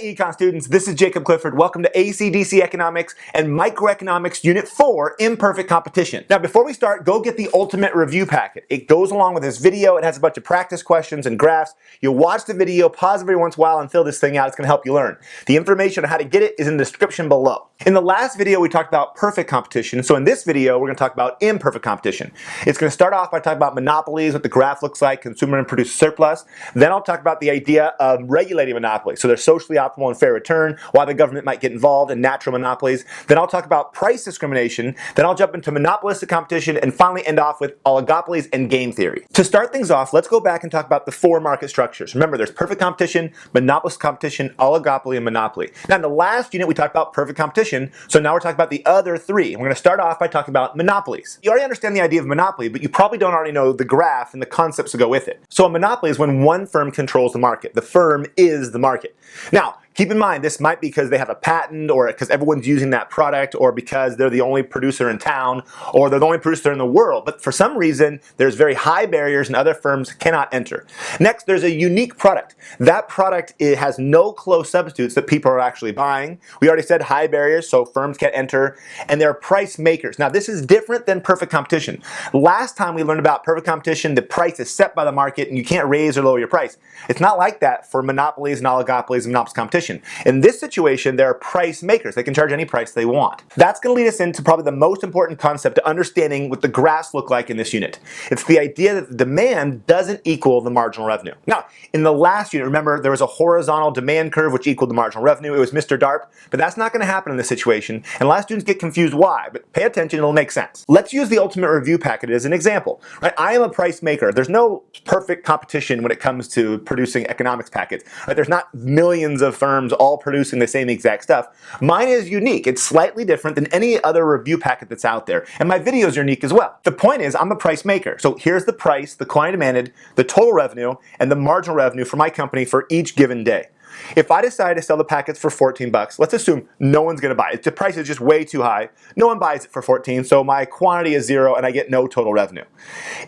Hey econ students, this is Jacob Clifford. Welcome to ACDC Economics and Microeconomics Unit 4, Imperfect Competition. Now before we start, go get the ultimate review packet. It goes along with this video. It has a bunch of practice questions and graphs. You'll watch the video, pause every once in a while and fill this thing out. It's going to help you learn. The information on how to get it is in the description below. In the last video we talked about perfect competition, so in this video we're going to talk about imperfect competition. It's going to start off by talking about monopolies, what the graph looks like, consumer and producer surplus. Then I'll talk about the idea of regulating monopolies. So there's socially optimal and fair return, why the government might get involved in natural monopolies. Then I'll talk about price discrimination. Then I'll jump into monopolistic competition and finally end off with oligopolies and game theory. To start things off, let's go back and talk about the four market structures. Remember, there's perfect competition, monopolistic competition, oligopoly, and monopoly. Now in the last unit we talked about perfect competition, so now we're talking about the other three. We're going to start off by talking about monopolies. You already understand the idea of monopoly, but you probably don't already know the graph and the concepts that go with it. So a monopoly is when one firm controls the market. The firm is the market. Now, keep in mind, this might be because they have a patent, or because everyone's using that product, or because they're the only producer in town, or they're the only producer in the world. But for some reason, there's very high barriers and other firms cannot enter. Next, there's a unique product. That product, it has no close substitutes that people are actually buying. We already said high barriers, so firms can't enter. And they're price makers. Now, this is different than perfect competition. Last time we learned about perfect competition, the price is set by the market and you can't raise or lower your price. It's not like that for monopolies and oligopolies and monopolistic competition. In this situation, there are price makers. They can charge any price they want. That's going to lead us into probably the most important concept to understanding what the graphs look like in this unit. It's the idea that the demand doesn't equal the marginal revenue. Now, in the last unit, remember, there was a horizontal demand curve which equaled the marginal revenue. It was Mr. DARP, but that's not going to happen in this situation, and a lot of students get confused why, but pay attention, it'll make sense. Let's use the ultimate review packet as an example. Right? I am a price maker. There's no perfect competition when it comes to producing economics packets. Right? There's not millions of firms all producing the same exact stuff. Mine is unique. It's slightly different than any other review packet that's out there. And my video is unique as well. The point is, I'm a price maker. So here's the price, the quantity demanded, the total revenue, and the marginal revenue for my company for each given day. If I decide to sell the packets for 14 bucks, let's assume no one's going to buy it. The price is just way too high. No one buys it for 14, so my quantity is 0 and I get no total revenue.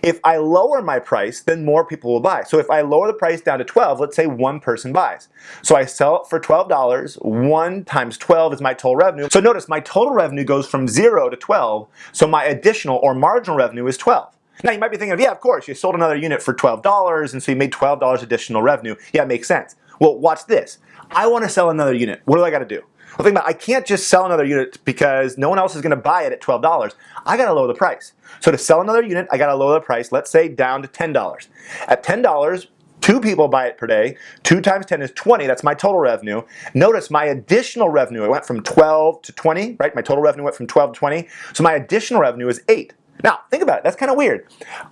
If I lower my price, then more people will buy. So if I lower the price down to 12, let's say one person buys. So I sell it for $12. 1 times 12 is my total revenue. So notice my total revenue goes from 0 to 12, so my additional or marginal revenue is 12. Now you might be thinking, yeah, of course, you sold another unit for $12 and so you made $12 additional revenue. Yeah, it makes sense. Well, watch this. I want to sell another unit. What do I got to do? Well, think about it. I can't just sell another unit because no one else is going to buy it at $12. I got to lower the price. So to sell another unit, I got to lower the price, let's say down to $10. At $10, 2 people buy it per day. 2 times 10 is 20. That's my total revenue. Notice my additional revenue, it went from 12 to 20, right? My total revenue went from 12 to 20. So my additional revenue is 8. Now, think about it. That's kind of weird.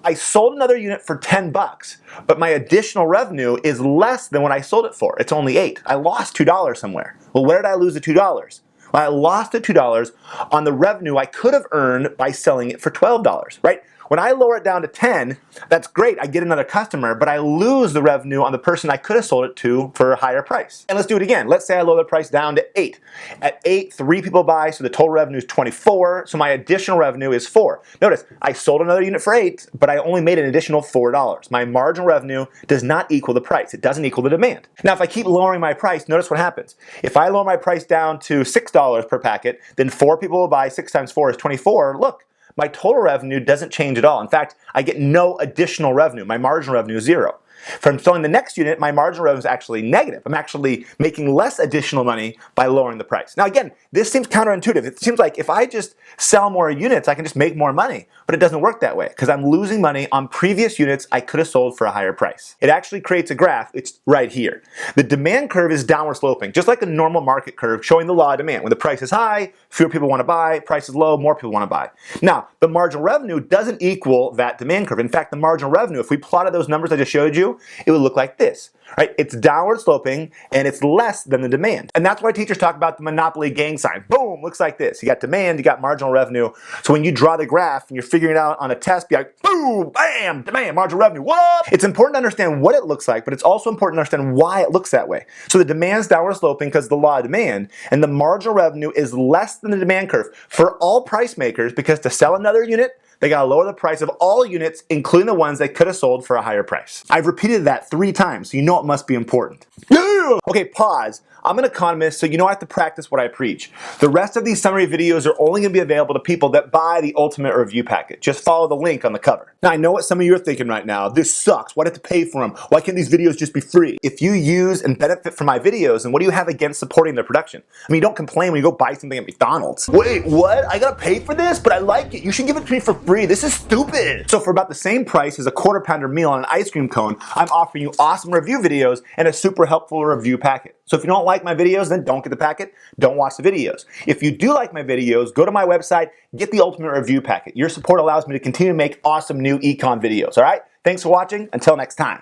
I sold another unit for 10 bucks, but my additional revenue is less than what I sold it for. It's only 8. I lost $2 somewhere. Well, where did I lose the $2? Well, I lost the $2 on the revenue I could have earned by selling it for $12, right? When I lower it down to 10, that's great. I get another customer, but I lose the revenue on the person I could have sold it to for a higher price. And let's do it again. Let's say I lower the price down to 8. At 8, 3 people buy, so the total revenue is 24, so my additional revenue is 4. Notice, I sold another unit for 8, but I only made an additional $4. My marginal revenue does not equal the price. It doesn't equal the demand. Now, if I keep lowering my price, notice what happens. If I lower my price down to $6 per packet, then 4 people will buy. 6 times 4 is 24. Look. My total revenue doesn't change at all. In fact, I get no additional revenue. My marginal revenue is 0. From selling the next unit, my marginal revenue is actually negative. I'm actually making less additional money by lowering the price. Now again, this seems counterintuitive. It seems like if I just sell more units, I can just make more money. But it doesn't work that way because I'm losing money on previous units I could have sold for a higher price. It actually creates a graph. It's right here. The demand curve is downward sloping, just like a normal market curve showing the law of demand. When the price is high, fewer people want to buy. Price is low, more people want to buy. Now, the marginal revenue doesn't equal that demand curve. In fact, the marginal revenue, if we plotted those numbers I just showed you, it would look like this, right? It's downward sloping and it's less than the demand. And that's why teachers talk about the monopoly gang sign. Boom, looks like this. You got demand, you got marginal revenue. So when you draw the graph and you're figuring it out on a test, be like, boom, bam, demand, marginal revenue, what? It's important to understand what it looks like, but it's also important to understand why it looks that way. So the demand's downward sloping because of the law of demand, and the marginal revenue is less than the demand curve for all price makers because to sell another unit, They gotta lower the price of all units, including the ones they could have sold for a higher price. I've repeated that 3 times, so you know it must be important. Yeah! Okay, pause. I'm an economist, so you know I have to practice what I preach. The rest of these summary videos are only going to be available to people that buy the Ultimate Review Packet. Just follow the link on the cover. Now, I know what some of you are thinking right now. This sucks. Why do I have to pay for them? Why can't these videos just be free? If you use and benefit from my videos, then what do you have against supporting their production? I mean, you don't complain when you go buy something at McDonald's. Wait, what? I gotta pay for this? But I like it. You should give it to me for free. This is stupid. So for about the same price as a quarter-pounder meal on an ice cream cone, I'm offering you awesome review videos and a super helpful review packet. So if you don't like my videos, then don't get the packet, don't watch the videos. If you do like my videos, go to my website, get the Ultimate Review Packet. Your support allows me to continue to make awesome new econ videos, all right? Thanks for watching. Until next time.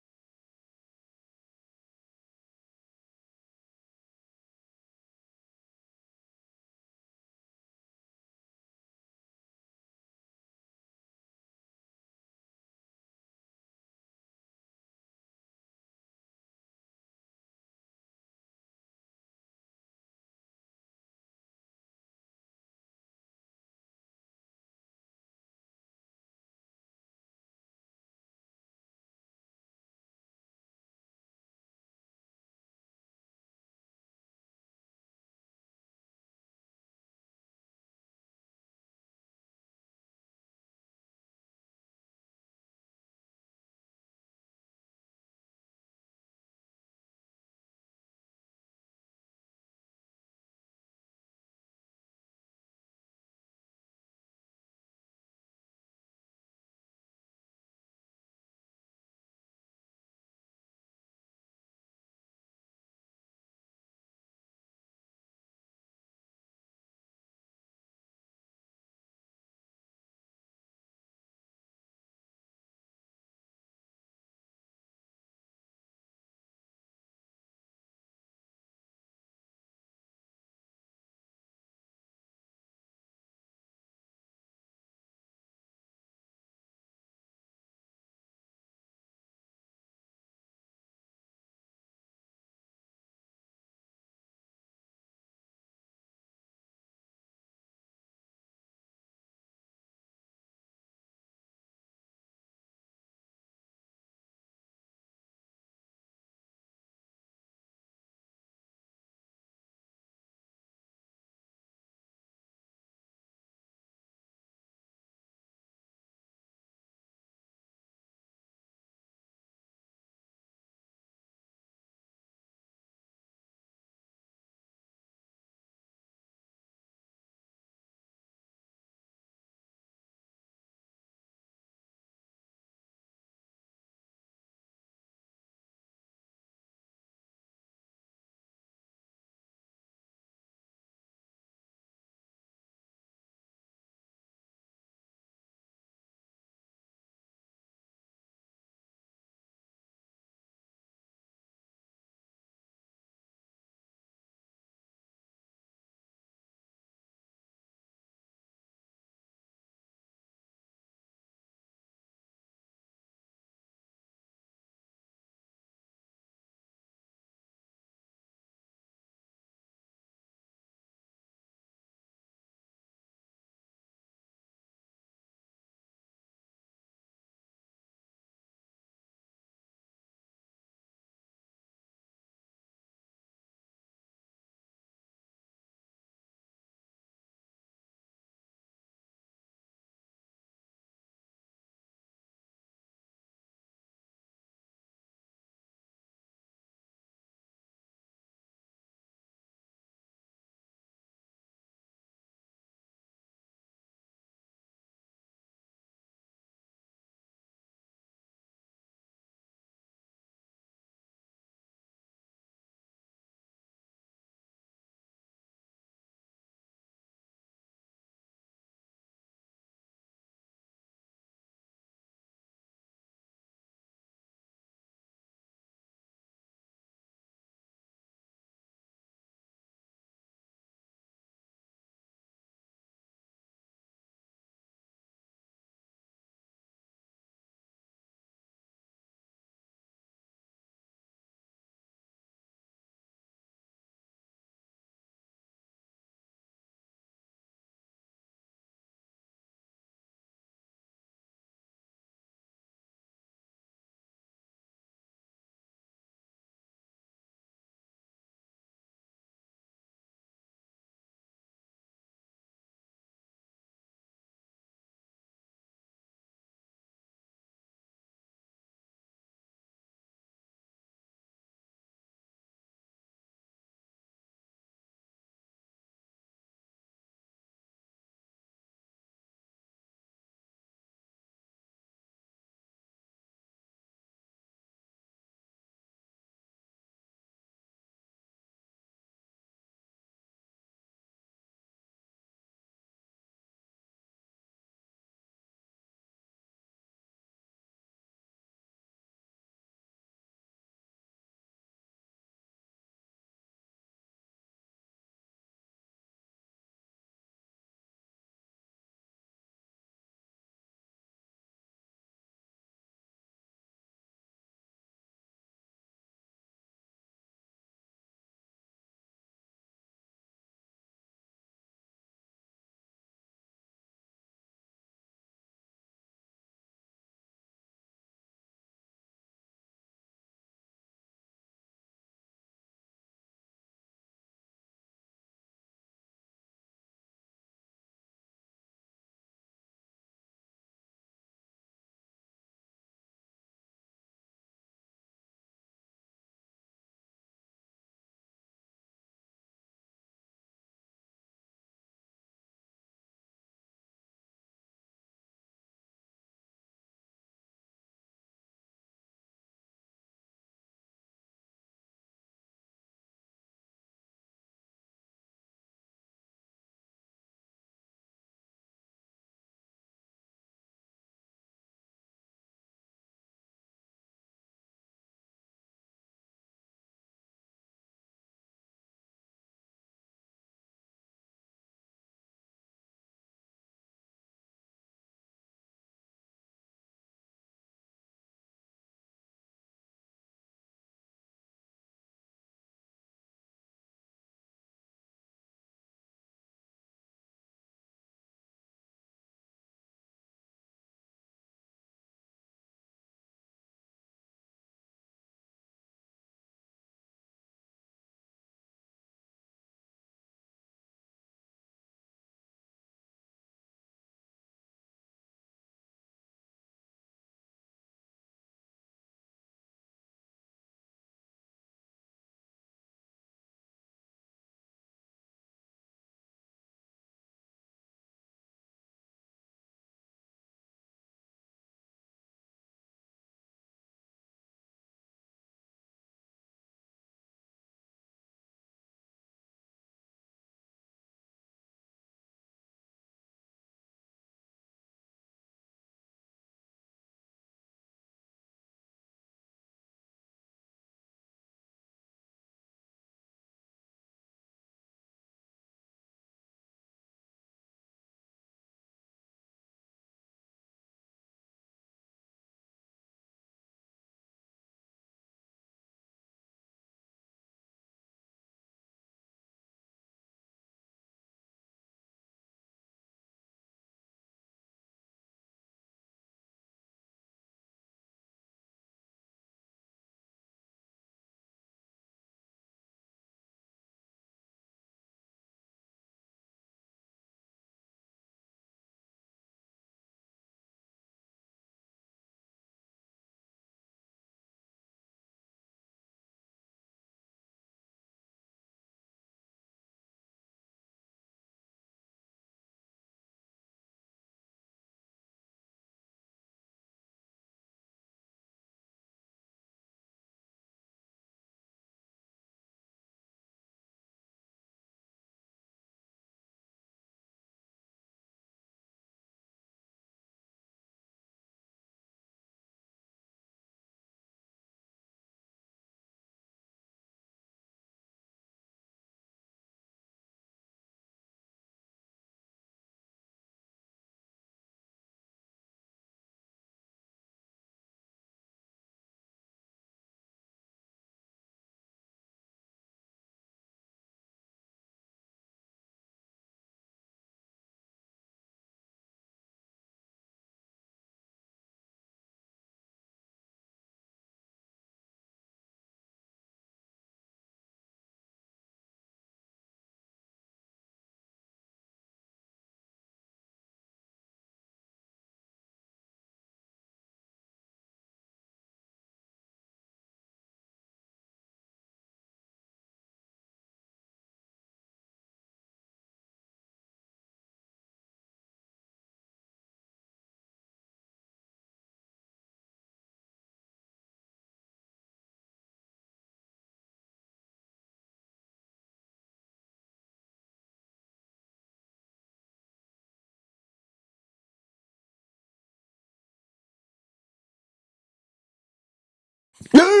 Yeah!